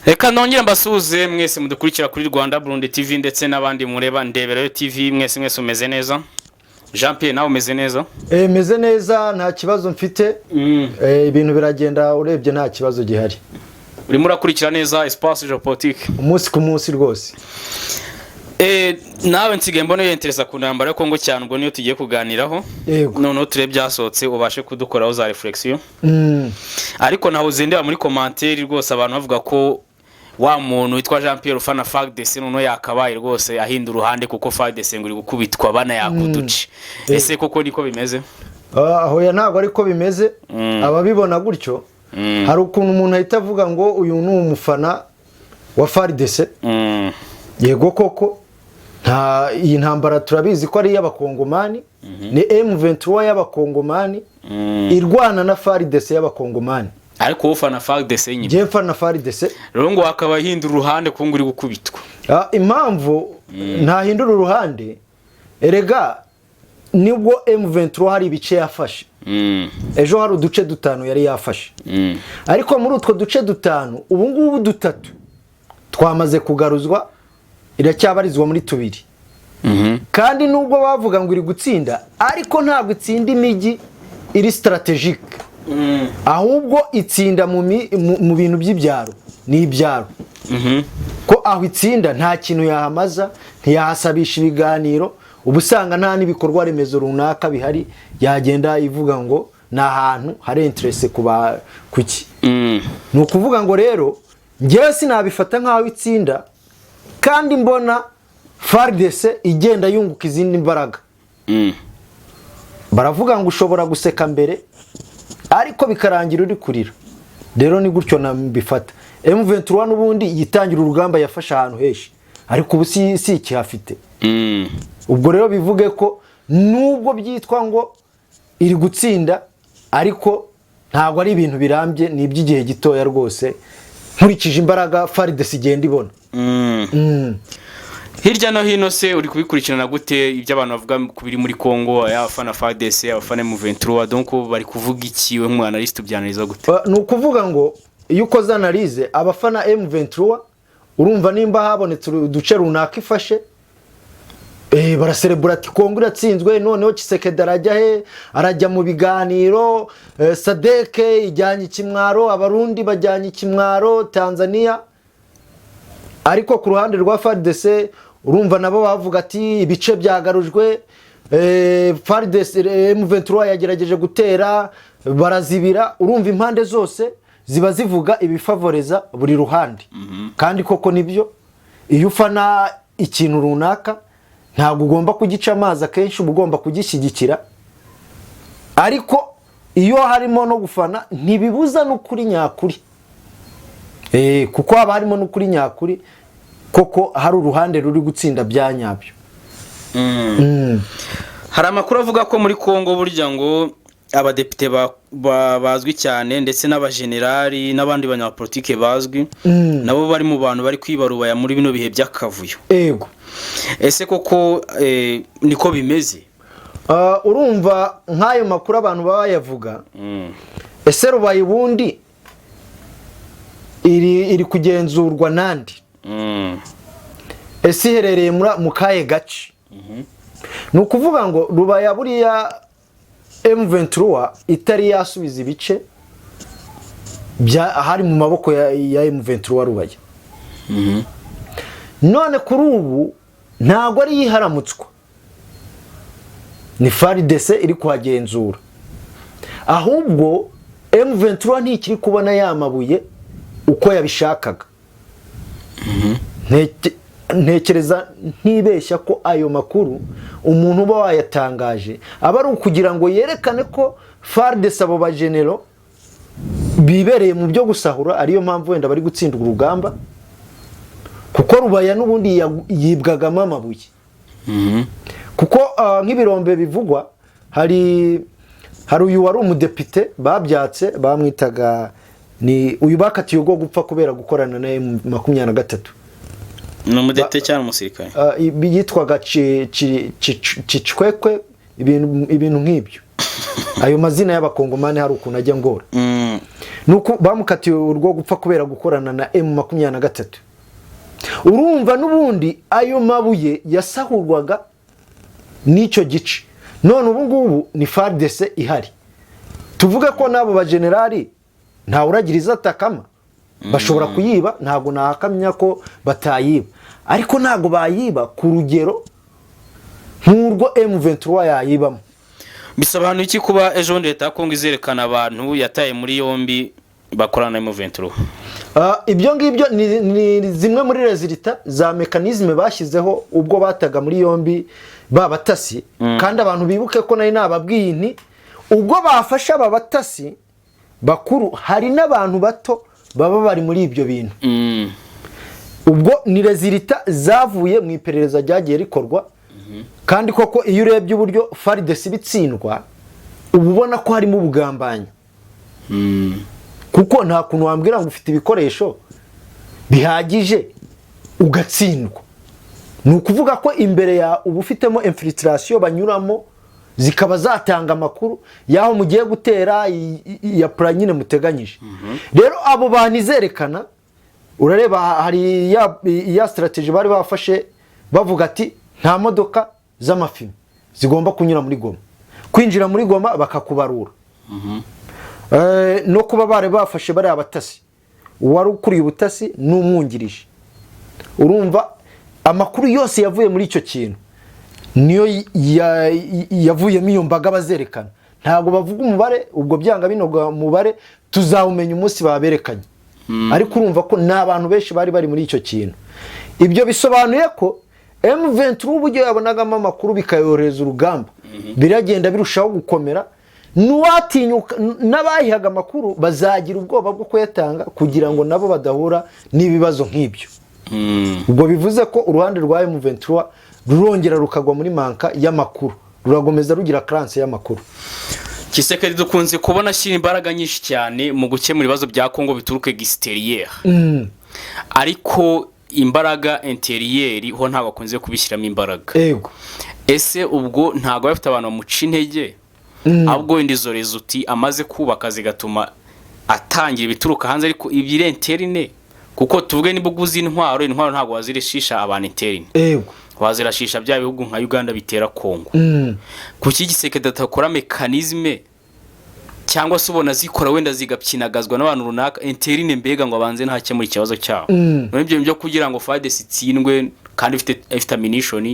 Eka nongera mbasuze mwese mudukurikira kuri Rwanda Burundi TV ndetse n'abandi mureba Ndeberayo TV mwese umeze neza. Jean Pierre nawe umeze neza? Meze neza nta kibazo mfite. Ibintu biragenda urebye nta kibazo gihari. Urimo urakurikira neza Espace Geopolitique umunsi ku munsi rwose. Nawe nsigaye mbona yenteresa ku ntambara yo Kongo cyane ubwo niyo tugiye kuganiraho. None turebe byasohotse ubashe kudukoraho za reflexion. Ariko naho uzendera muri commentaire rwose abantu bavuga ko wa muntu witwa Jean Pierre ufana FARDC none yakabaye rwose ahinda uruhande kuko FARDC nguri gukubitwa bana yakuduce. Ese koko niko bimeze? Aho ya ntago ariko bimeze. Ababibona gutyo. Hari ukuntu umuntu ahita avuga ngo uyu ni umufana wa FARDC. Yego koko nta iyi ntambara turabizi ko ari y'abakongomani, ni M23 y'abakongomani irwana na FARDC y'abakongomani. Ariko ufana FARDC nyine. Je mfana FARDC. Rero ngo akaba hindura uruhande ko nguri gukubitwa. Impamvu nta hindura uruhande erega nibwo M23 hari ibice yafashe. Ejo hari uduce dutanu yari yafashe. Ariko muri utwo duce dutanu ubu ngubu dutatu twamaze kugaruzwa iracyabarizwa muri tubiri. Kandi nubwo bavuga ngo iri gutsinda ariko ntabwo itsinda imigi iri strategique. Ahubwo itsinda mu bintu by'ibyaro ni ibyaro. Ko aho itsinda nta kintu yahamaza ntiyahasabisha ibiganiro ubusanga nta nibikorwa remezo runaka bihari yagenda ivuga ngo na hantu hari interest kuba kuki. No kuvuga ngo rero ngewe sinabifata nkaho itsinda kandi mbona FARDC igenda yunguka izindi mbaraga. Baravuga ngo ushobora guseka mbere ariko bikarangira uri kurira. Rero ni gutyo nabifata. M23 nubundi yitangira urugamba yafasha ahantu heshi ariko ubu si ikihafite. Ubwo rero bivuge ko nubwo byitwa ngo iri gutsinda ariko ntabwo ari ibintu birambye ni iby'igihe gitoya rwose nkurikije imbaraga FARDC igenda ibona. Hirya no hino se uri kubikurikirana gute ibyo abantu bavuga kubiri muri Kongo abafana FARDC abafana M23 donc bari kuvuga iki we nk'analyst byanaliza gute? Ni ukuvuga ngo iyo ukoze analyse abafana M23 urumva nimba habonetse uduce runaka ifashe baraserebura ati Kongo iratsinzwe noneho Tshisekedi arajya mu biganiro, SADC ijyanye ikimwaro, abarundi bajyanye ikimwaro, Tanzania. Ariko ku ruhande rwa FARDC urumva nabo bavuga ati ibice byagarujwe, FARDC M23 yagerageje gutera barazibira. Urumva impande zose ziba zivuga ibifavoreza buri ruhande. Kandi koko nibyo iyo ufana ikintu runaka ntabwo ugomba kugica amazi akenshi ugomba kugishyigikira. Ariko iyo harimo no gufana ntibibuza n'ukuri nyakuri. Kuko haba harimo n'ukuri nyakuri koko hari uruhande ruri gutsinda bya nyabyo. Hari amakuru avuga ko muri Kongo burya ngo abadepite bazwi cyane ndetse n'abagenerali n'abandi banyapolitike bazwi nabo bari mu bantu bari kwibarubaya muri bino bihe by'akavuyo. Ego. Ese koko niko bimeze? Urumva nk'ayo makuru abantu baba yavuga. Ese rubaye ubundi iri kugenzurwa nandi? Ese iherereye mu kaye gace? Ni ukuvuga ngo rubaya buriya M23 itari yasubiza ibice hari mu maboko ya M23 rubaya. None kuri ubu ntago ari yiharamutswa, ni FARDC iri kuhagenzura. Ahubwo M23 ntikiri kubona yamabuye uko yabishakaga. Ntekereza ntibeshya ko ayo makuru umuntu uba wayatangaje aba ari ukugira ngo yerekane ko FARDC abo bagenero bibereye mu byo gusahura ariyo mpamvu wenda bari gutsindwa urugamba kuko rubaya nubundi yibwagamo amabuye. Kuko nk'ibirombe bivugwa hari uyu wari umudepite babyatse bamwitaga ni uyu bakatiye ubwo gupfa kubera gukorana na M23. No mudete cyane umusirikare. Yitwaga Cicwekwe ibintu nk'ibyo. Ayo mazina y'abakongomani hari ukuntu ajya ngora. nuko bamukatiye urwo gupfa kubera gukorana na M23. Urumva n'ubundi ayo mabuye yasahurwaga n'icyo gice. None ubu ngubu ni FARDC ihari. Tuvuge ko nabo ba generali nta uragiriza atakama bashobora kuyiba, ntago nahakamya ko batayiba, ariko ntago bayiba ku rugero nk'urwo M23 yayibamo. Bisobanuye iki kuba ejo bundi leta ya Kongo izerekana abantu yataye muri yombi bakorana na M23? Ibyo ngibyo ni zimwe muri resulta za mekanizme bashyizeho ubwo bataga muri yombi babatasi. Kandi abantu bibuke ko nari nababwiye nti ubwo bafasha babatasi bakuru hari n'abantu bato baba bari muri ibyo bintu. Ubwo ni resulta zavuye mu iperereza ryagiye rikorwa. Kandi koko iyo urebye uburyo FARDC bitsindwa ububona ko harimo ubugambanyi. Kuko nta kuntu wambwira ngo ufite ibikoresho bihagije ugatsindwa. Ni ukuvuga ko imbere ya ubu ufitemo infiltration banyuramo zikaba zatanga amakuru yaho mugiye gutera ya plan nyine muteganyije. Rero abo banizerekana urareba hari ya strategy bari bafashe bavuga ati nta modoka z'amafimi zigomba kunyura muri Goma. Kwinjira muri Goma bakakubarura. No kuba bare bafashe bari abatasi. Wari ukuriye ubutasi n'umwungirije. Urumva amakuru yose yavuye muri icyo kintu niyo yavuyemo iyo mbaga bazerekana. Ntago bavuga umubare, ubwo byanga binoga mubare tuzawumenya umunsi baberekanye. Ariko urumva ko n'abantu benshi bari muri icyo kintu. Ibyo bisobanuye ko M23 uburyo yabonagamo amakuru bikayoreza urugamba biragenda birushaho gukomera. Nuwatinyuka n'abayihaga amakuru bazagira ubwoba bwo kuyatanga kugira ngo nabo badahura n'ibibazo nk'ibyo. Ubwo bivuze ko uruhande rwa M23 rurongera rukagwa muri manka y'amakuru, ruragomeza rugira cranse y'amakuru. Kisekedi dukunze kubona ashyira imbaraga nyinshi cyane mu gukemura ibibazo bya Kongo bituruke exterieur. Ariko imbaraga interieur ho ntabwo akunze kubishyiramo imbaraga. Yego. Ese ubwo ntabwo bafite abantu bamuca intege? Ahubwo indizo rezuti amaze kubaka zigatuma atangira ibituruka hanze, ariko ibire interine kuko tuvuge nibuguzi intwaro ntabwo wazirishisha abantu interine. Yego. Wazirashisha bya bihugu nka Uganda bitera Kongo. Kuki Gisekedi atakora mekanizme cyangwa se ubona zikora wenda zigapyinagazwa n'abantu runaka interine mbega ngo abanze ntake muri kibazo cyabo? None ibyo byo kugira ngo FARDC itsindwe kandi ifite ammunition,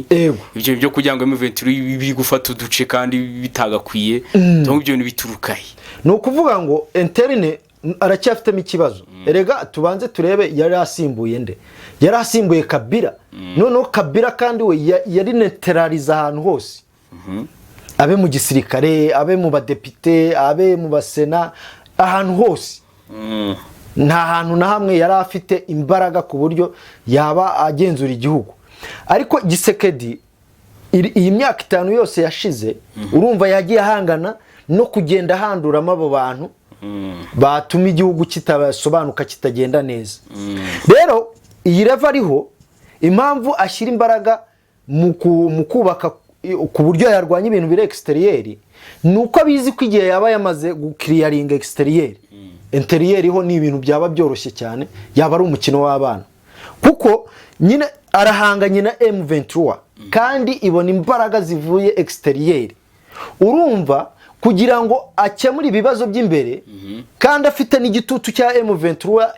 ibyo byo kugira ngo M23 biri gufata uduce kandi bitagakwiye, donc ibyo biturukahe? No kuvuga ngo interine aracyafitemo ikibazo. Erega tubanze turebe yari asimbuye nde? Yari asimbuye Kabila. Noneho Kabila kandi we yari neutraliza ahantu hose. Abe mu gisirikare, abe mu badepite, abe mu basena, ahantu hose. Nta hantu na hamwe yari afite imbaraga ku buryo yaba agenzura igihugu. Ariko Gisekedi iyi myaka 5 yose yashize urumva yagiye ahangana no kugenda handuramo abo bantu batuma igihugu kitabasobanuka kitagenda neza. Rero iyi leva ariho impamvu ashyira imbaraga mu kubaka ku buryo yarwanya ibintu bire exterieur nuko abizi ko igihe yaba yamaze guclearing exterieur, interieur ho ni ibintu byaba byoroshye cyane, yaba ari umukino w'abana. Kuko nyine arahanganye na M23 kandi ibona imbaraga zivuye exterieur. Urumva kugira ngo akemure ibibazo by'imbere kandi afite n'igitutu cya M23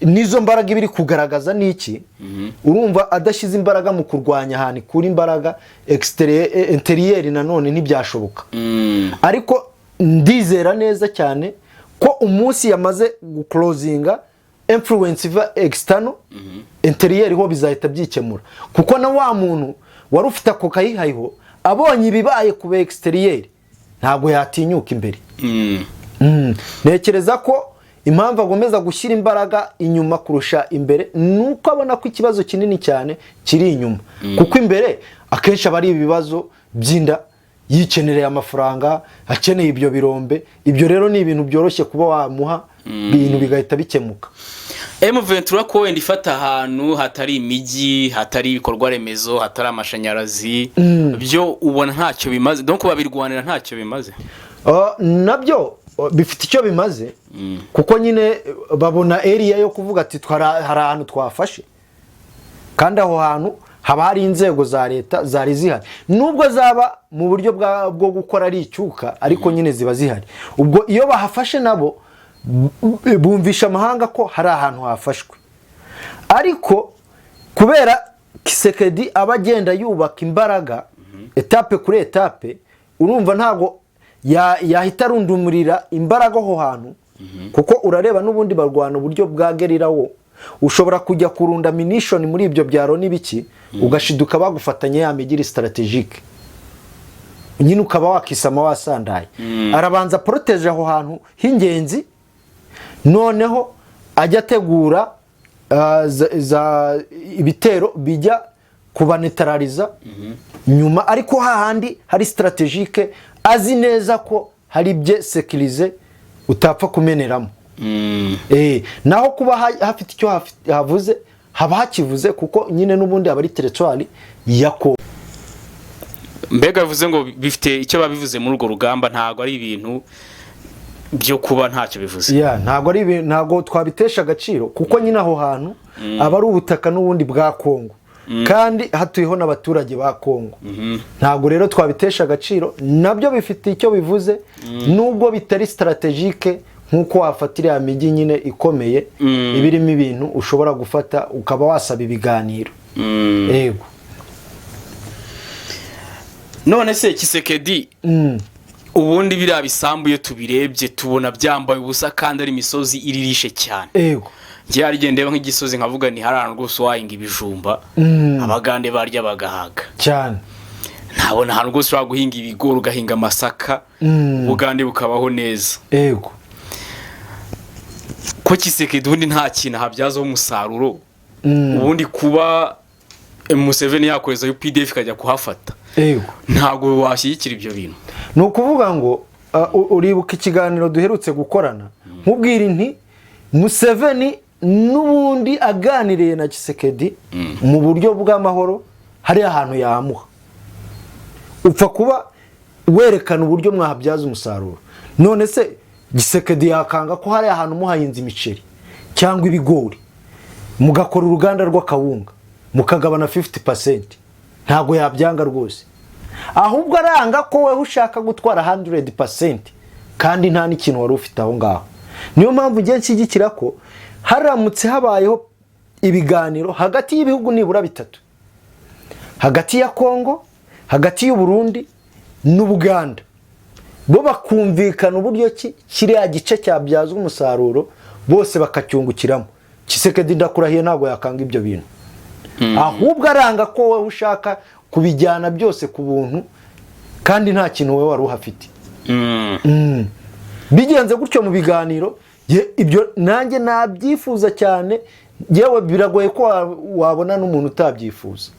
nizo mbaraga ibiri kugaragaza niki. Urumva adashize imbaraga mu kurwanya ahantu kuri imbaraga interieur nanone ntibyashoboka. Ariko ndizera neza cyane ko umunsi yamaze guclosinga influence iva external, interieur ho bizahita byikemura. Kuko na wa muntu wari ufite ako kayihayiho abonye ibibaye ku exterieur ntabwo yatinyuka imbere. Nekereza ko impamvu agomeza gushyira imbaraga inyuma kurusha imbere nuko abona ko ikibazo kinini cyane kiri inyuma. Kuko imbere akenshi abari ibibazo byinda yicenereye amafaranga, akeneye ibyo birombe. Ibyo rero ni ibintu byoroshye kuba wamuha ibintu bigahita bikemuka. M23 ko wenda ifata ahantu hatari imijyi, hatari ibikorwa remezo, hatari amashanyarazi, byo ubona ntacyo bimaze, donc babirwanira ntacyo bimaze. Nabyo bifite icyo bimaze kuko nyine babona area yo kuvuga ati hari ahantu twafashe kandi aho hantu haba hari inzego za leta zari zihari nubwo zaba mu buryo bwo gukora ari icyuka ariko nyine ziba zihari ubwo iyo bahafashe nabo bumvisha amahanga ko hari ahantu hafashwe ariko kubera Kisekedi aba agenda yubaka imbaraga etape kuri etape urumva ntago yahita arundumurira imbaraga aho hantu kuko urareba n'ubundi barwana uburyo bwa gerira wo ushobora kujya kurunda munition muri ibyo byaro n'ibiki ugashiduka bagufatanye ya migiri strategique nyine ukaba wakisama wasandaye arabanza protege aho hantu hingenzi noneho ajya ategura ibitero bijya kubanetraliza nyuma ariko hahandi hari strategique azi neza ko hari bye sécuriser utapfa kumeneramo naho kuba hafite icyo havuze haba hakivuze kuko nyine n'ubundi aba ari territoire yako mbega bivuze ngo bifite icyo babivuze muri urwo rugamba ntago ari ibintu byo kuba ntacyo bivuze ntago ari ibintu ntago twabitesha agaciro kuko nyine aho hantu aba ari ubutaka n'ubundi bwa Kongo kandi hatuyeho n'abaturage ba Kongo ntago rero twabitesha agaciro nabyo bifite icyo bivuze nubwo bitari strategique nkuko wafatira amigi nyine ikomeye ibirimo ibintu ushobora gufata ukaba wasaba ibiganiro yego none se Kisekedi ubundi biriya bisambuye tubirebye tubona byambaye ubusa kandi ari imisozi iririshe cyane yego giye arigendeba nk'igisozi nkavuga ni harano rwose wahinga ibijumba abagande barya bagahaga cyane ntabona ahantu rwose ushobora guhinga ibigori ugahinga amasaka ubugande bukabaho neza yego ko Kisekedi ubundi nta kintu habyazaho umusaruro ubundi kuba Museveni yakoreza UPDF ikajya kuhafata yego ntabwo washyigikira ibyo bintu ni ukuvuga ngo uribuka ikiganiro duherutse gukorana nkubwira inti Museveni n'ubundi aganiriye na Kisekedi mu buryo bw'amahoro hari ahantu yamuha upfa kuba werekana uburyo mwahabyaza umusaruro none se Kisekedi yakanga ko hari ahantu muhahinze imiceri cyangwa ibigori mugakora uruganda rw'akawunga mukagabana 50% ntago yabyanga rwose ahubwo aranga ko wewe ushaka gutwara 100% kandi nta n'ikintu wari ufite aho ngaho niyo mpamvu ngiye nshyigikira ko haramutse habayeho ibiganiro hagati y'ibihugu nibura bitatu hagati ya Kongo hagati y'u Burundi n'Ubuganda bo bakumvikana uburyo kiriya gice cyabyazwa umusaruro bose bakacyungukiramo Kisekedi ndakurahiye ntago yakanga ibyo bintu ahubwo aranga ko wowe ushaka kubijyana byose ku buntu kandi nta kintu wowe wari uhafite bigenze gutyo mu biganiro ibyo nanjye nabyifuza cyane yewe biragoye ko wabona n'umuntu utabyifuza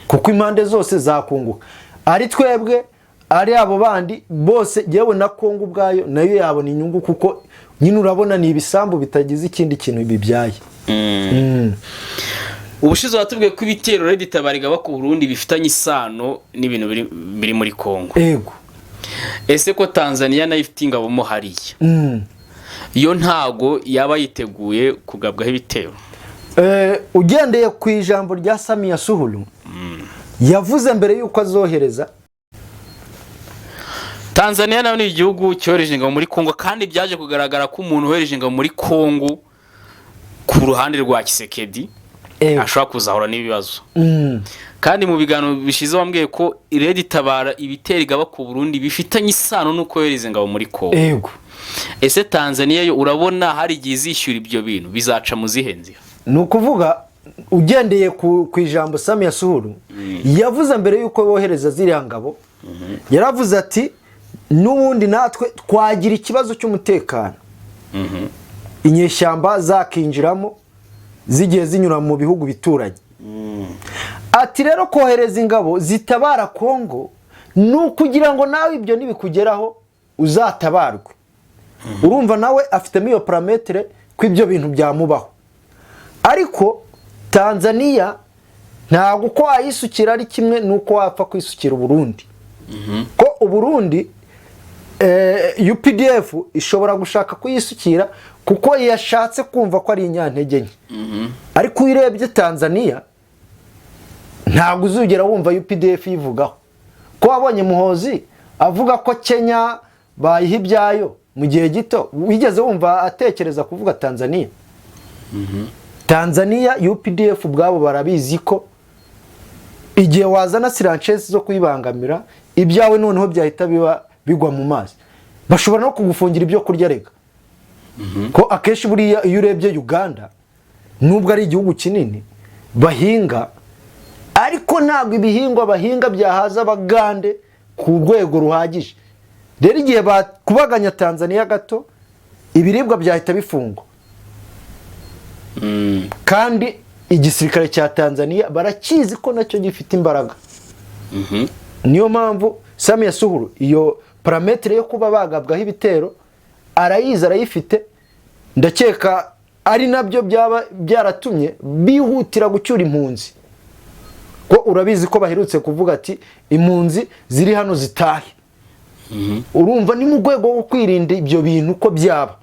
kuko impande zose zakunguka ari twebwe ari abo bandi bose yewe na Kongo ubwayo nayo yabona inyungu kuko nyine urabona ni ibisambu bitagize ikindi kintu bibyaye ubushize watubwiye ko ibitero Red Tabariga bako Burundi bifitanye isano n'ibintu biri muri Kongo yego ese ko Tanzania nayo ifite ingabo mo hariya yo ntago yaba yiteguye kugabwaho ibitero ugendeye ku ijambo rya Samia Suluhu yavuze mbere yuko azohereza Tanzania nayo ni igihugu cyohereje ingabo muri Kongo kandi byaje kugaragara ko umuntu wohereje ingabo muri Kongo ku ruhande rwa Kisekedi ashobora kuzahura n'ibibazo kandi mu biganiro bishize wambwiye ko Red Tabara ibitero igaba ku Burundi bifitanye isano nuko yohereza ingabo muri Kongo yego ese Tanzania yo urabona hari igihe izishyura ibyo bintu bizaca mu zihenzi ni ukuvuga ugendeye ku ijambo Samia Suluhu yavuze mbere yuko bohereza ziriya ngabo yaravuze ati n'ubundi natwe twagira ikibazo cy'umutekano inyeshyamba zakinjiramo zigiye zinyura mu bihugu bituranye ati rero kohereza ingabo zitabara Kongo nukugira ngo nawe ibyo nibikugeraho uzatabarwe urumva nawe afitemo iyo parametre ko ibyo bintu byamubaho ariko Tanzania ntabwo ko ayisukira ari kimwe nuko wapfa kwisukira Burundi ko Burundi UPDF ishobora gushaka kuyisukira kuko yashatse kumva ko ari inyantege nke. Ariko uyirebye Tanzania ntabwo uzugera wumva UPDF yivugaho. Ko wabonye Muhozi avuga ko Kenya bayiha ibyayo mu gihe gito, wigeze wumva atekereza kuvuga Tanzania? Tanzania UPDF ubwabo barabizi ko igihe wazana siranchesi zo kuyibangamira ibyawe noneho byahita bigwa mu mazi. Bashobora no kugufungira ibyo kurya rega. Ko akeshi buriya iyo urebye Uganda nubwo ari igihugu kinini bahinga, ariko ntabwo ibihingwa bahinga byahaza abagande ku rwego ruhagije. Rero igihe bakubaganya Tanzania gato ibiribwa byahita bifungwa. Kandi igisirikare cya Tanzania barakizi ko nacyo gifite imbaraga. Niyo mpamvu Samia Suluhu iyo parametre yo kuba bagabwaho ibitero arayizi, arayifite. Ndakeka ari nabyo byaratumye bihutira gucyura impunzi. Ko urabizi ko baherutse kuvuga ati impunzi ziri hano zitahe. Urumva ni mu rwego rwo kwirinda ibyo bintu ko byaba.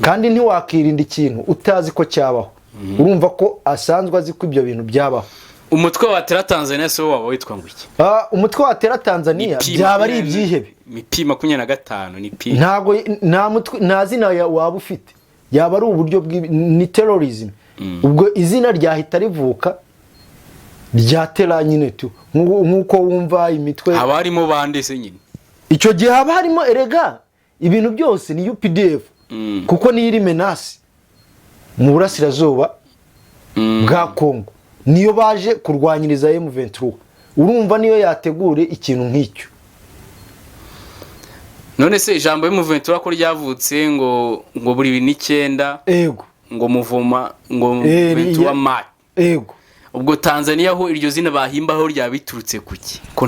Kandi ntiwakirinda ikintu utazi ko cyabaho. Urumva ko asanzwe azi ko ibyo bintu byabaho. Umutwe watera Tanzania so waba witwa ngwiki? Umutwe watera Tanzania byaba ari ibyihebe. Mipi 25 ni pi. Ntago nta mutwe nta zina waba ufite. Yaba ari uburyo ni terrorism. Ubwo izina ryahita rivuka ryatera nyine tu. Nkuko wumva imitwe haba harimo bande se nyine. Icyo gihe haba harimo erega ibintu byose ni UPDF. Kuko ni iri menasi mu burasirazuba bwa Kongo. Niyo baje kurwanyiriza M23. Urumva niyo yategure ikintu nk'icyo. None se ijambo M23 ko ryavutse ngo buri 9 ego ngo muvuma ngo M23 ma ego. Ubwo Tanzania ho iryo zina bahimbaho ryabiturutse kuki? Ko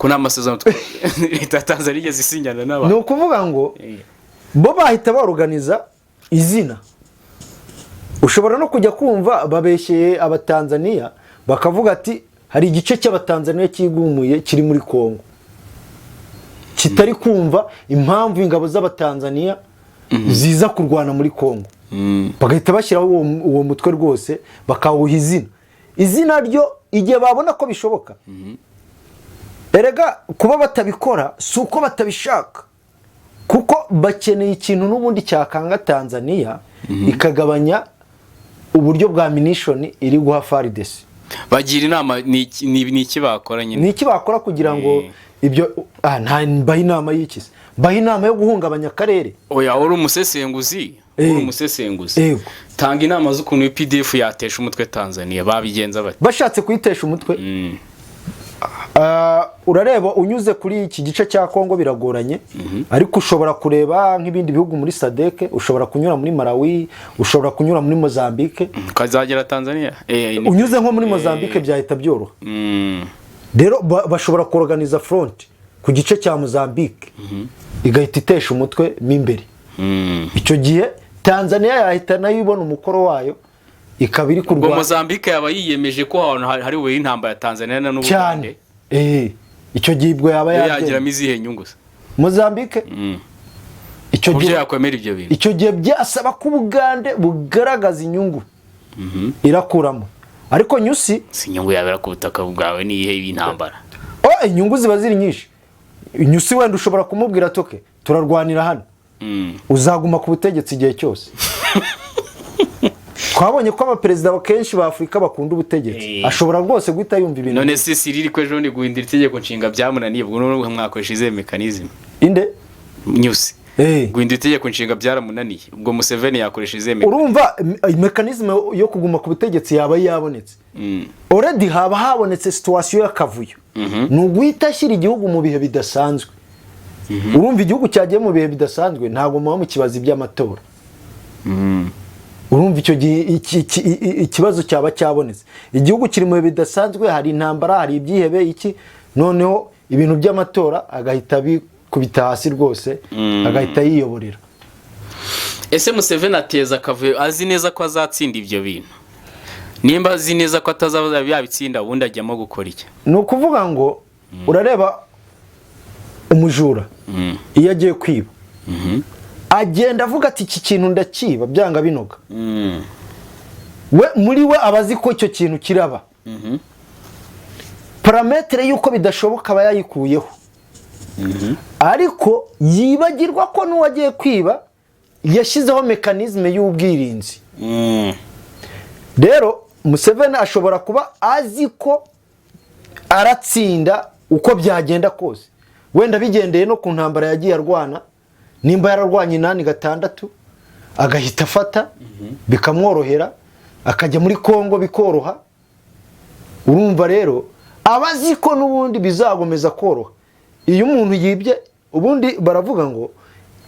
nta masezerano leta Tanzania zisinyana n'aba. No kuvuga ngo bo bahita baorganiza izina. Ushobora no kujya kumva babeshyeye abatanzania bakavuga ati hari igice cy'abatanzania kigumuye kiri muri Kongo kitari kumva impamvu ingabo z'abatanzania ziza kurwana muri Kongo. Bagahita bashyiraho uwo mutwe rwose bakawuha izina ryo igihe babona ko bishoboka. Erega kuba batabikora si uko batabishaka, kuko bakeneye ikintu n'ubundi cyakanga Tanzania ikagabanya uburyo bwa munition iri guha FARDC. Bagira inama ni iki bakora nyine? Ni iki bakora kugira ngo ibyo nta bayinama y'ikisi bayinama yo guhungabanya akarere? Oya uri umusesenguzi, tanga inama z'ukuntu UPDF yatesha umutwe Tanzania babigenza bati bashatse kuyitesha umutwe. Urareba unyuze kuri iki gice cya Kongo biragoranye, ariko ushobora kureba nk'ibindi bihugu muri SADC, ushobora kunyura muri Malawi, ushobora kunyura muri Mozambique, kazagera Tanzania. Unyuze nko muri Mozambique byahita byoroha. Rero bashobora kuorganiza front ku gice cya Mozambique igahita itesha umutwe mimbere. Icyo gihe Tanzania yahita nayo ibona umukoro wayo ikabiri kurwa. Ubwo Mozambique yaba yiyemeje ko hari we intamba ya Tanzania na n'Ubugande. Icyo gihe ubwo yaba yagira mizihe nyungu se Mozambique. Icyo gihe yakwemera ibyo bintu. Icyo gihe byasaba ko Ubugande bugaragaza inyungu irakuramo. Ariko nyusi si inyungu yabera ku butaka bwawe ni ihe y'intambara. Inyungu ziba ziri nyinshi. Nyusi wenda ushobora kumubwira toke turarwanira hano. Uzaguma ku butegetsi igihe cyose. Twabonye ko abaperezida kenshi ba Afrika bakunda ubutegetsi. Ashobora rwose guhita yumva ibintu. None se Cyril ko ejo ni guhindira itegeko nshinga byamunaniye, ubwo n'ubwo mwakoresheje mechanism inde nyusi guhindira itegeko nshinga byaramunaniye, ubwo Museveni yakoresheje urumva mechanism yo kuguma ku butegetsi yaba yabonetse. Already haba habonetse situation y'akavuyo. Nuguhita ashyira igihugu mu bihe bidasanzwe. Urumva igihugu cyagiye mu bihe bidasanzwe ntago mu kibazo by'amatora. Urumva icyo gihe ikibazo cyaba cyabonetse. Igihugu kiri mu bihe bidasanzwe, hari intambara, hari ibyihebe iki, noneho ibintu by'amatora agahita bikubita hasi rwose, agahita yiyoborera. Ese Museveni ateza akavuyo azi neza ko azatsinda ibyo bintu? Nimba azi neza ko atazaba yabitsinda ubundi ajyamo gukora iki? Ni ukuvuga ngo urareba umujura iyo agiye kwiba agenda avuga ati iki kintu ndakiba byanga binoga, we muri we abazi ko icyo kintu kiraba, parametere y'uko bidashoboka aba yayikuyeho, ariko yibagirwa ko n'uwagiye kwiba yashyizeho mekanizme y'ubwirinzi. Rero Museveni ashobora kuba azi ko aratsinda uko byagenda kose, wenda bigendeye no ku ntambara yagiye arwana, nimba yararwanye 8-6 agahita afata bikamworohera, akajya muri Kongo bikoroha. Urumva rero abazi ko n'ubundi bizagomeza koroha. Iyo umuntu yibye, ubundi baravuga ngo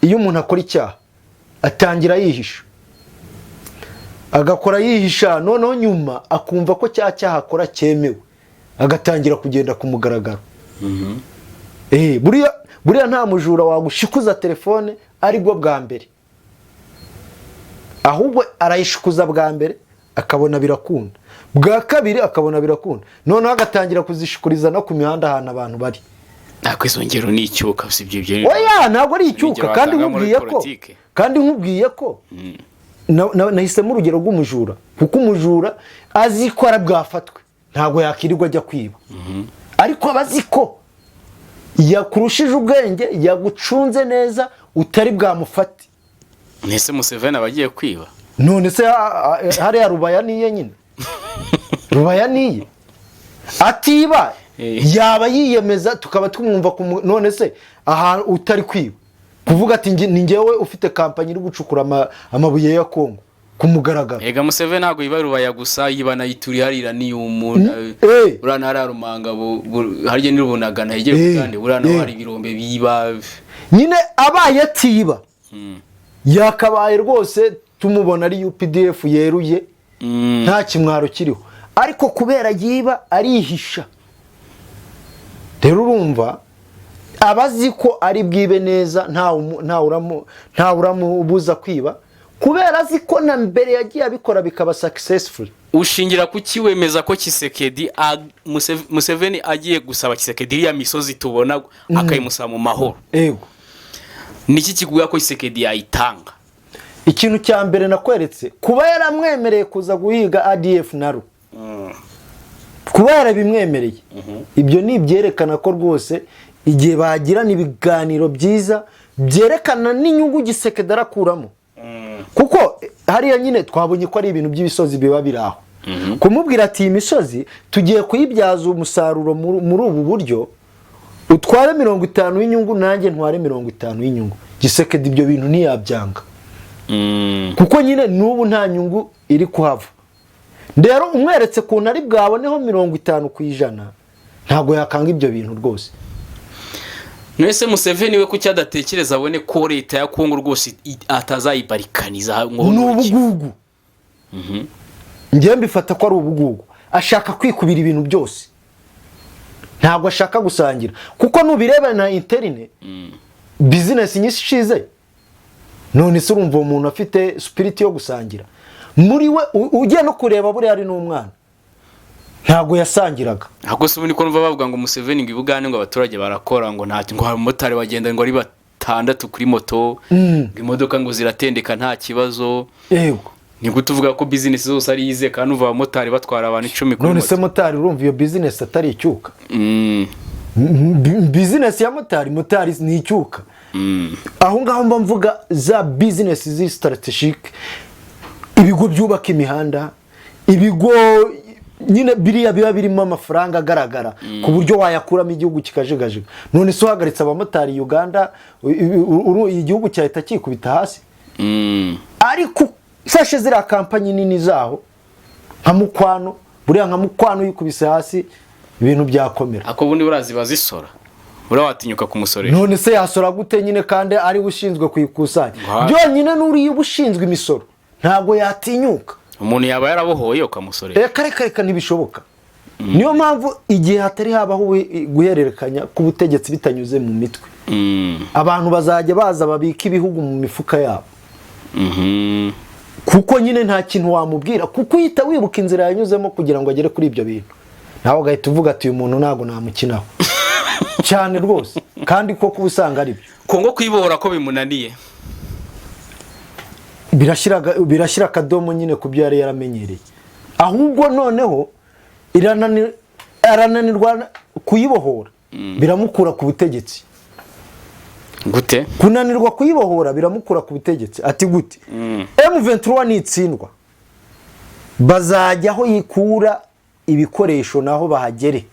iyo umuntu akora icyaha atangira yihisha, agakora yihisha, noneho nyuma akumva ko cya cyaha akora cyemewe, agatangira kugenda ku mugaragaro. Buriya nta mujura wagushikuza telefone ari bwo bwa mbere, ahubwo arayishikuza bwa mbere akabona birakunda, bwa kabiri akabona birakunda, noneho agatangira kuzishikuriza no ku mihanda ahantu abantu bari. Nako izo ngero ni icyuka, sibyo ibyo. Oya, ntabwo ari icyuka, kandi nkubwiye ko nahisemo urugero rw'umujura, kuko umujura azi ko arabwafatwe ntabwo yakirirwa ajya kwiba, ariko abazi ko yakurushije ubwenge, yagucunze neza, utari bwamufate. Nese Museveni abagiye kwiba, none se hariya Rubaya niye nyine Rubaya niye atiba yaba yiyemeza tukaba tumwumva, none se aha utari kwiba kuvuga ati ni ngewe ufite kampanye iri gucukura amabuye ya Kongo ku mugaragaro. Ega Museveni ntabwo yiba Rubaya gusa, yiba na Ituri harira ni umuntu urana hararumanga harye n'irubunagana hegeye kandi urana hari ibirombe biba nyine abaye atiba yakabaye rwose tumubona ari UPDF yeruye nta kimwaro kiriho, ariko kubera yiba arihisha. Rero urumva abazi ko ari bwibe neza nta uramubuza kwiba, kubera azi ko na mbere yagiye abikora bikaba successful. Ushingira kuki wemeza ko Kisekedi Museveni agiye gusaba Kisekedi ya misozi tubona akayimusaba mu mahoro? Yego, niki kiguya ko Kisekedi yayitanga? Ikintu cya mbere nakweretse, kuba yaramwemereye kuza guhiga ADF naru, kuba yarabimwemereye, ibyo ni byerekana ko rwose igihe bagirana ibiganiro byiza byerekana n'inyungu Kisekedi arakuramo. Kuko hariya nyine twabonye ko ari ibintu by'ibisozi biba biraho, kumubwira ati iyi misozi tugiye kuyibyaza umusaruro muri ubu buryo, utware 50 y'inyungu nanjye ntware 50 y'inyungu. Kisekedi ibyo bintu ntiyabyanga, kuko nyine n'ubu nta nyungu iri kuhava. Rero umweretse kuntu ari bwaboneho 50% ntago yakanga ibyo bintu rwose. Nese Museveni we kuki adatekereza abone ko leta ya Kongo rwose atazayibarikaniza n'ubugugu? Ngiye mbifata ko ari ubugugu, ashaka kwikubira ibintu byose, ntabwo ashaka gusangira. Kuko nubireba na interine business nyinshi ishize, none se urumva umuntu afite spirit yo gusangira muri we, ugiye no kureba buri ari n'umwana ntabwo yasangiraga. Ahubwo se ubu niko numva bavuga ngo Museveni ngo ibugane ngo abaturage barakora ngo nta ngo abamotari bagenda ngo ari 6 kuri moto, ngo imodoka ngo ziratendeka nta kibazo. Yego, ni gutuvuga ko business zose ari yize kandi uva abamotari batwara abantu 10 kuri moto. None se motari urumva iyo business atari icyuka? Business ya motari ni icyuka. Aho ngaho mba mvuga za business zi strategic, ibigo byubaka imihanda, ibigo nyine biriya biba birimo amafaranga agaragara ku buryo wayakuramo igihugu kikajegajega. None se uhagaritse abamotari Uganda, igihugu cyahita kikubita hasi. Ariko fashe zira kampanye nini zaho nka Mukwano, buriya nka Mukwano yikubise hasi ibintu byakomera. Ako bundi burazi bazisora, watinyuka kumusorera. None se yasora gute nyine kandi ari ushinzwe kuyikusanya? Byonyine n'uri ubushinzwe imisoro ntabwo yatinyuka. Umuntu yaba yarabohoye ukamusorera. Kare ntibishoboka. Niyo mpamvu igihe hatari habaho guhererekanya ku butegetsi bitanyuze mu mitwe, abantu bazajya baza babika ibihugu mu mifuka yabo. Kuko nyine nta kintu wamubwira, kuko uhita wibuka inzira yanyuzemo kugira ngo agere kuri ibyo bintu, nawe ugahita uvuga ati uyu muntu ntago namukinaho. cyane rwose kandi koko usanga ari byo. Kongo kwibohora ko bimunaniye birashyira akadomo nyine ku byo yari yaramenyereye, ahubwo noneho arananirwa kuyibohora, biramukura ku butegetsi. Gute? Kunanirwa kuyibohora biramukura ku butegetsi. Ati gute? M23 nitsindwa bazajya aho yikura ibikoresho naho bahagere.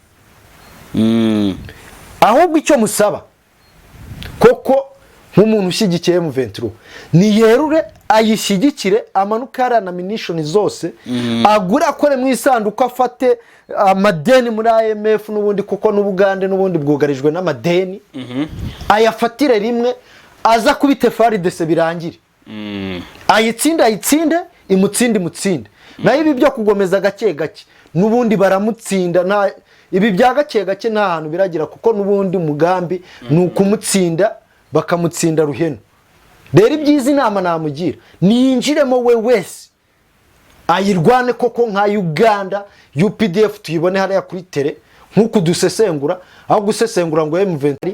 Ahubwo icyo musaba koko nk'umuntu ushyigikiye M23 ni yerure ayishyigikire, amanuka yarana ammunition zose agura akore mu isanduku, afate amadeni muri IMF n'ubundi kuko n'Ubugande n'ubundi bwugarijwe n'amadeni, ayafatire rimwe aza kubite FARDC birangire, ayitsinde imutsinde. Naho ibi byo kugomeza gake gake n'ubundi baramutsinda, nta ibi bya gake gake nta hantu biragira kuko n'ubundi umugambi ni ukumutsinda, bakamutsinda ruheno. Rero ibyiza inama namugira niyinjiremo we wese ayirwane koko nka Uganda, UPDF tuyibone hariya kuri tele nkuko dusesengura, aho gusesengura ngo M23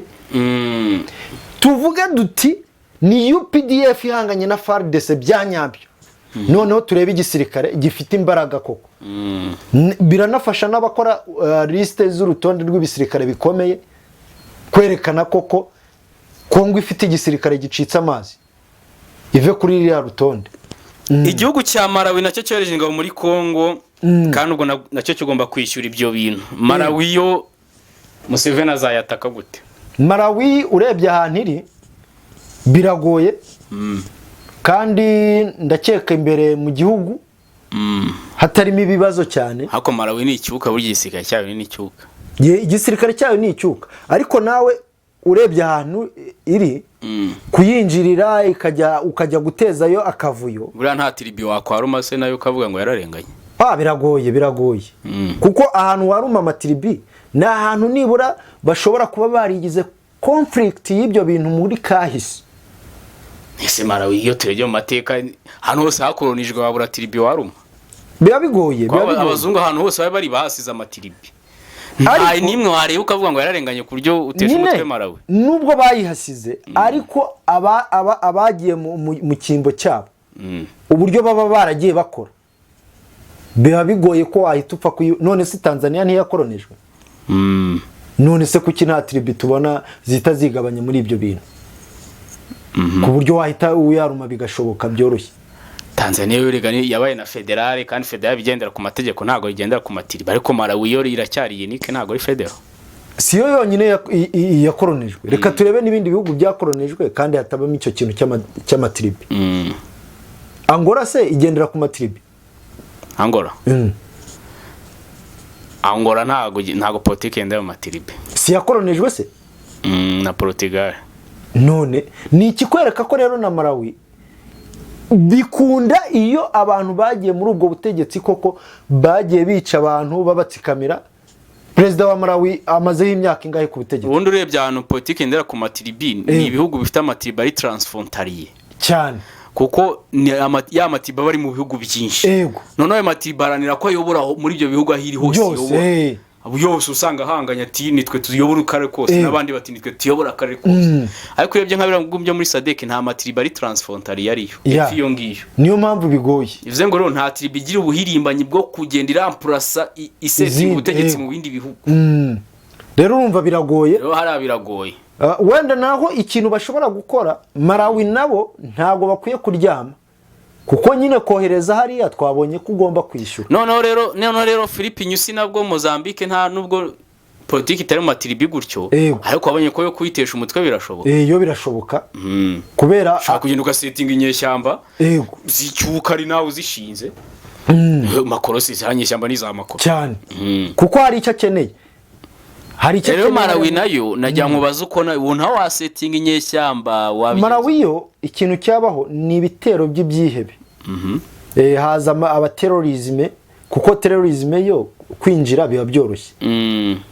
tuvuge duti ni UPDF ihanganye na FARDC byanyabyo. Noneho turebe igisirikare gifite imbaraga koko. Biranafasha n'abakora liste z'urutonde rw'ibisirikare bikomeye kwerekana koko Kongo ifite igisirikare gicitse amazi, ive kuri iriya rutonde. Igihugu cya Malawi nacyo cyoreje ingabo muri Kongo, kandi ubwo nacyo kigomba kwishyura ibyo bintu. Malawi yo Museveni azayataka gute? Malawi urebye ahantu iri biragoye, kandi ndakeka imbere mu gihugu hatarimo ibibazo cyane. Hako Malawi ni icyuka, buri gisirikare cyayo ni icyuka. Igisirikare cyayo ni icyuka, ariko nawe urebye ahantu iri kuyinjirira ukajya gutezayo akavuyo. Buriya nta tiribi wakwaruma se nayo ukavuga ngo yararenganye. Biragoye. Kuko ahantu waruma amatiribi ni ahantu nibura bashobora kuba barigize conflict y'ibyo bintu muri kahise. Ese Malawi iyo tureje mu mateka hano hose hakolonijwe babura tiribi waruma. Bigoye. Abazungu ahantu hose bari bahasize amatiribi. Hari nimwe wareba ukavuga ngo yararenganye ku buryo utesha umutwe Malawi. Nubwo bayihasize ariko abagiye mu kimbo cyabo uburyo baba baragiye bakora bigoye ko wahita upfa none se Tanzania ntiyakolonijwe. None se kuki nta tribi tubona zita zigabanya muri ibyo bintu ku buryo wahita uyaruma bigashoboka byoroshye. Tanzania yoregani yabaye na federale, kandi federale bigendera ku mategeko ntago bigendera ku matiriba, ariko Malawi yo iracyari unique ntago ari federal. Siyo yonyine yakolonijwe. Reka turebe n'ibindi bihugu byakolonijwe kandi hatabamo icyo kintu cy'amatiribi. Angola se igendera ku matiribi? Angola ntago politiki yenda mu matiribi. Si yakolonijwe se? Na Portugal. None ni ikikwereka ko rero na Malawi bikunda iyo abantu bagiye muri ubwo butegetsi koko bagiye bica abantu babatsikamira. President wa Malawi amazeho imyaka ingahe ku butegetsi? Ubundi urebye ahantu politiki ndera ku matiribi ni ibihugu bifite amatiribi ari transfrontalier cyane, kuko ya matiba bari mu bihugu byinshi. None ayo matiba aranira ko ayobora muri ibyo bihugu ahiri hose yose usanga hanganya ati nitwe tuyobora akarere kose, n'abandi bati nitwe tuyobora akarere kose. Ariko urebye nk'abira byo muri SADC nta matiriba ari transfrontalier ariyo. Iyo ngiyo niyo mpamvu bigoye. Bivuze ngo rero nta tribi igira ubuhirimbanyi bwo kugendera amplasa iseti ubutegetsi mu bindi bihugu. Rero urumva biragoye. Rero hari biragoye. Wenda naho ikintu bashobora gukora, Malawi nabo ntago bakwiye kuryama, kuko nyine kohereza hariya twabonye ko ugomba kwishyura. Noneho rero Philippe Nyusi nabwo Mozambique nta nubwo politiki itari mu matiribi gutyo, ariko wabonye ko yo kuyitesha umutwe birashoboka. Yo birashoboka. Kubera ushaka kugenda ugasetinga inyeshyamba zicyuka ari nawe uzishinze. Makorosi zanyeshyamba niza makoro cyane. Kuko hari icyo akeneye. Rero Malawi nayo najya nkubaza uko ubu ntaho wasetinga inyeshyamba Malawi yo ikintu cyabaho ni ibitero by'ibyihebe. Haza abaterorisme, kuko terorisme yo kwinjira biba byoroshye.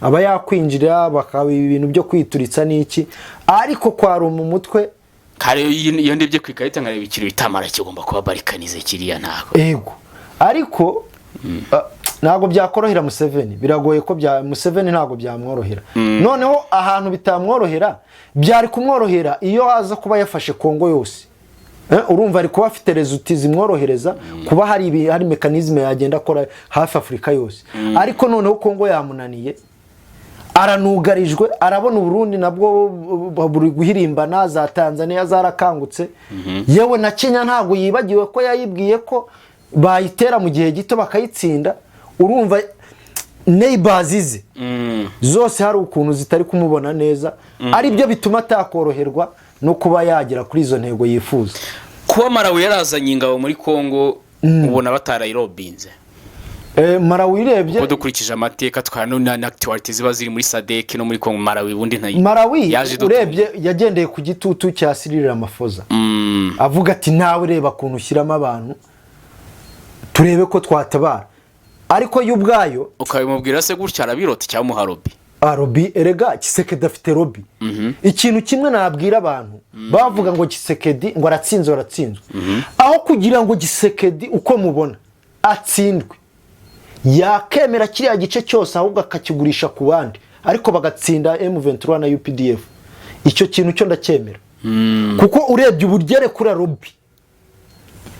Aba yakwinjira bakaba ibintu byo kwituritsa n'iki, ariko kwaruma umutwe kare iyo ndebye kwikarita nkareba ikiro bitamara kigomba kuba barikanize kiriya ntago. Ariko ntabwo byakorohera Museveni, biragoye ko Museveni ntabwo byamworohera. Noneho ahantu bitamworohera byari kumworohera iyo haza kuba yafashe Kongo yose. Urumva ari kuba afite results zimworohereza kuba hari mechanism yagenda akora hafi Afrika yose. Ariko noneho Kongo yamunaniye, aranugarijwe, arabona Burundi nabwo buri guhirimbana, za Tanzania zarakangutse. Yewe na Kenya ntabwo yibagiwe ko yayibwiye ko bayitera mu gihe gito bakayitsinda. Urumva neighbors ize zose hari ukuntu zitari kumubona neza, ari byo bituma atakoroherwa no kuba yagera kuri izo ntego yifuza. Kuba Malawi yarazanye ingabo muri Kongo ubona batarayirobinze. Malawi irebye ko dukurikije amateka twanone na activities ziba ziri muri SADC no muri Kongo. Malawi bundi ntayi, Malawi urebye yagendeye ku gitutu cya Cyril Ramaphosa, avuga ati nawe reba kuntu ushyiramo abantu turebe ko twatabara. Ariko y'ubwayo ukabimubwira se gutya arabirota cyangwa muharobi Robi erega Tshisekedi afite Robi. Ikintu kimwe nabwira abantu bavuga ngo Tshisekedi ngo aratsinzwe. Aho kugira ngo Tshisekedi uko mubona atsindwe, yakemera kiriya gice cyose ahubwo akakigurisha ku bandi, ariko bagatsinda M23 na UPDF. Icyo kintu cyo ndacyemera. Kuko urebye uburyere kuri Robi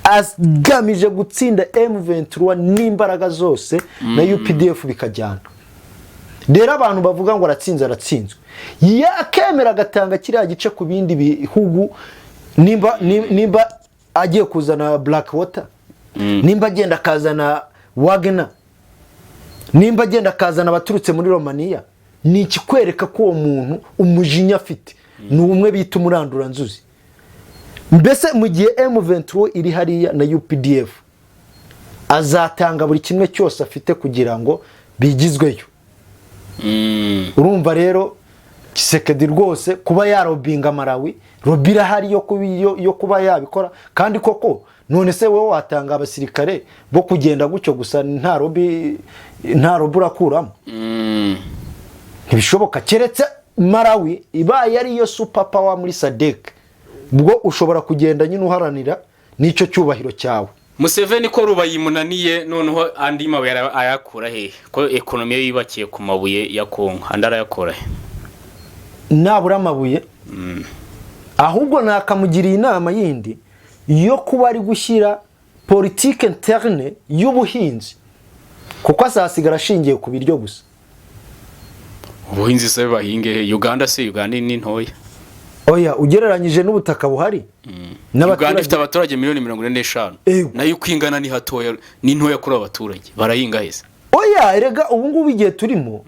agamije gutsinda M23 n'imbaraga zose na UPDF bikajyana. Rero abantu bavuga ngo aratsinzwe, yakemera agatanga kiriya gice ku bindi bihugu, nimba agiye kuzana Blackwater, nimba agenda akazana Wagner, nimba agenda akazana abaturutse muri Romania, ni ikikwereka ko uwo muntu umujinya afite ni umwe bita umuranduranzuzi. Mbese mu gihe M23 iri hariya na UPDF azatanga buri kimwe cyose afite kugira ngo bigizweyo. Urumva rero Tshisekedi rwose kuba yarobinga Malawi, Robira hari yo kuba yabikora, kandi koko none se wowe watanga abasirikare bo kugenda gucyo gusa nta Robi urakuramo? Ntibishoboka. Keretse Malawi ibaye ari yo super power muri SADC, bwo ushobora kugenda nyine uharanira n'icyo cyubahiro cyawe. Museveni ko rubayimunaniye noneho andi mabuye ayakura he? Ko ekonomi yibakiye ku mabuye ya Kongo, andara yakora he? Nabura amabuye ahubwo nakamugiriye inama yindi yo kuba ari gushyira politique interne y'ubuhinzi, kuko azasigara ashingiye ku biryo gusa. Ubuhinzi se bahinge he? Uganda ni ntoya. Oya, ugereranyije n'ubutaka buhari. Uganda ifite abaturage 45 million. Nayo kwingana ni hatoya, ni ntoya kuri abaturage. Barahinga hese. Oya, erega ubu ngubu igihe turimo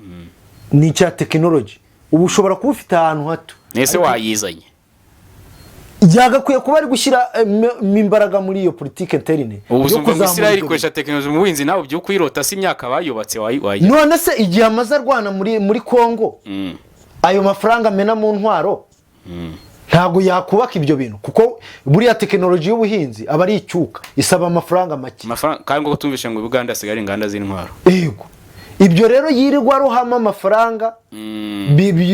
ni cya technology. Ubu ushobora kuba ufite ahantu hato. Nese wayizanye. Yagakwiye kuba ari gushyira imbaraga muri iyo politique interne. Ubuzumva mu Israel ikoresha technology mu buhinzi, nawe byo kwirota si imyaka bayubatse wayi. None se igihe amaze arwana muri Kongo, ayo mafaranga mena mu ntwaro, ntago yakubaka ibyo bintu, kuko buriya technology y'ubuhinzi aba ari icyuka, isaba amafaranga make. Kandi ngo tumvishe ngo Uganda sigari inganda z'intwaro. Yego. Ibyo rero yirirwa ruhama amafaranga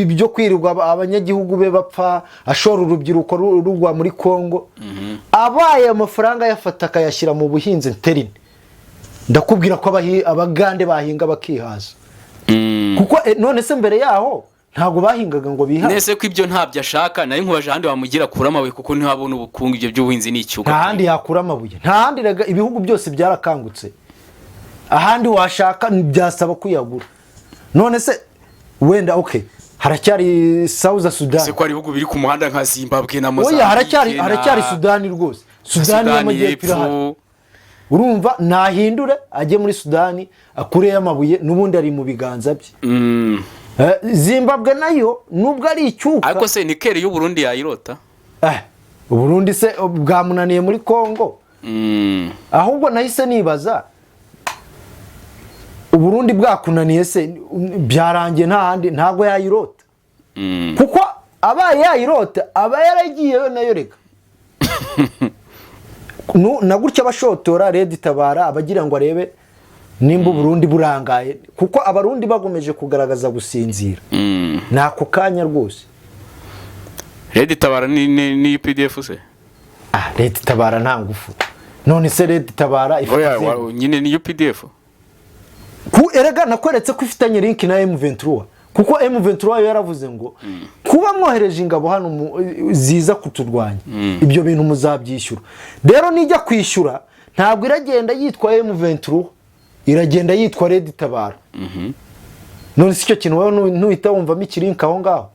byo kwirirwa abanyagihugu be bapfa, ashora urubyiruko rugwa muri Kongo. Abaye amafaranga yafata akayashyira mu buhinzi interne, ndakubwira ko abagande bahinga bakihaza. Kuko none se mbere yaho ntago bahingaga ngo bihaze. Nese ko ibyo ntabyo ashaka, nayo nkubaje handi wamugira kura amabuye, kuko ntihabona ubukungu ibyo by'ubuhinzi n'icyuka. Nta handi yakura amabuye, nta handi ibihugu byose byarakangutse. Ahandi washaka byasaba kuyagura. None se wenda haracyari South Sudan. Se ko ari ibihugu biri ku muhanda nka Zimbabwe na Mozambique. Oya, haracyari Sudan rwose. Sudan y'amajyepfo. Urumva nahindure ajye muri Sudan akure y'amabuye n'ubundi ari mu biganza bye. Zimbabwe nayo nubwo ari icyuka. Ariko se nikeri y'u Burundi yayirota? Burundi se bwamunaniye muri Kongo. Ahubwo nahise nibaza, Uburundi bwakunaniye se byarangiye nta handi ntago yayirota. Kuko abaye yayirota aba yaragiyeyo nayo reka. Na gutya bashotora Red Tabara abagira ngo arebe nimba Burundi burangaye, kuko abarundi bagomeje kugaragaza gusinzira. Nako kanya rwose. Red Tabara ni UPDF se? Red Tabara nta ngufu. None se Red Tabara ifite nyine ni UPDF. erega nakweretse ko ifitanye link na M23 kuko M23 yaravuze ngo kuba mwohereje ingabo hano ziza kuturwanya ibyo bintu muzabyishyura. Rero nijya kwishyura ntabwo iragenda yitwa M23, iragenda yitwa Red Tabara. None si cyo kintu wowe ntuhita wumvamo ikirinka aho ngaho.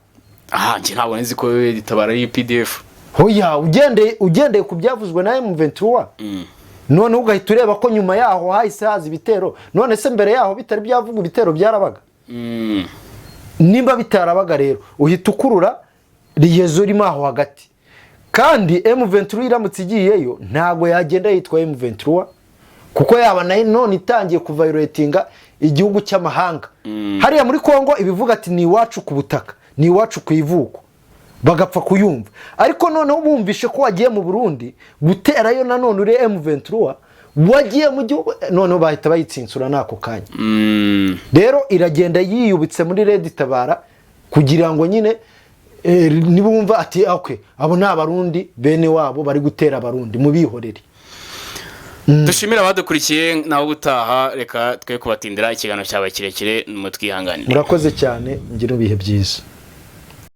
Nje ntabwo nzi ko Red Tabara ari PDF. Hoya ugendeye ku byavuzwe na M23. None ugahita ureba ko nyuma yaho hahise haza ibitero. None se mbere yaho bitari byavuga ibitero byarabaga. Nimba bitarabaga rero uhita ukurura riyezo rimo aho hagati. Kandi M23 iramutse igiyeyo ntago yagenda yitwa M23 kuko yaba nayo none itangiye kuviolatinga igihugu cy'amahanga. Hariya muri Kongo ibivuga ati ni iwacu ku butaka, ni iwacu ku ivuko, bagapfa kuyumva. Ariko noneho bumvishe ko wagiye mu Burundi guterayo nanone uri M23 wagiye mu gihugu, noneho bahita bayitsinsura nako kanya. Rero iragenda yiyubitse muri Red Tabara kugira ngo nyine nibumva ati okay abo ni abarundi bene wabo bari gutera abarundi mu bihorere. Dushimira abadukurikiye naho gutaha, reka twe kubatindira ikiganiro cyabaye kirekire mu twihanganire. Murakoze cyane, ngira ibihe byiza.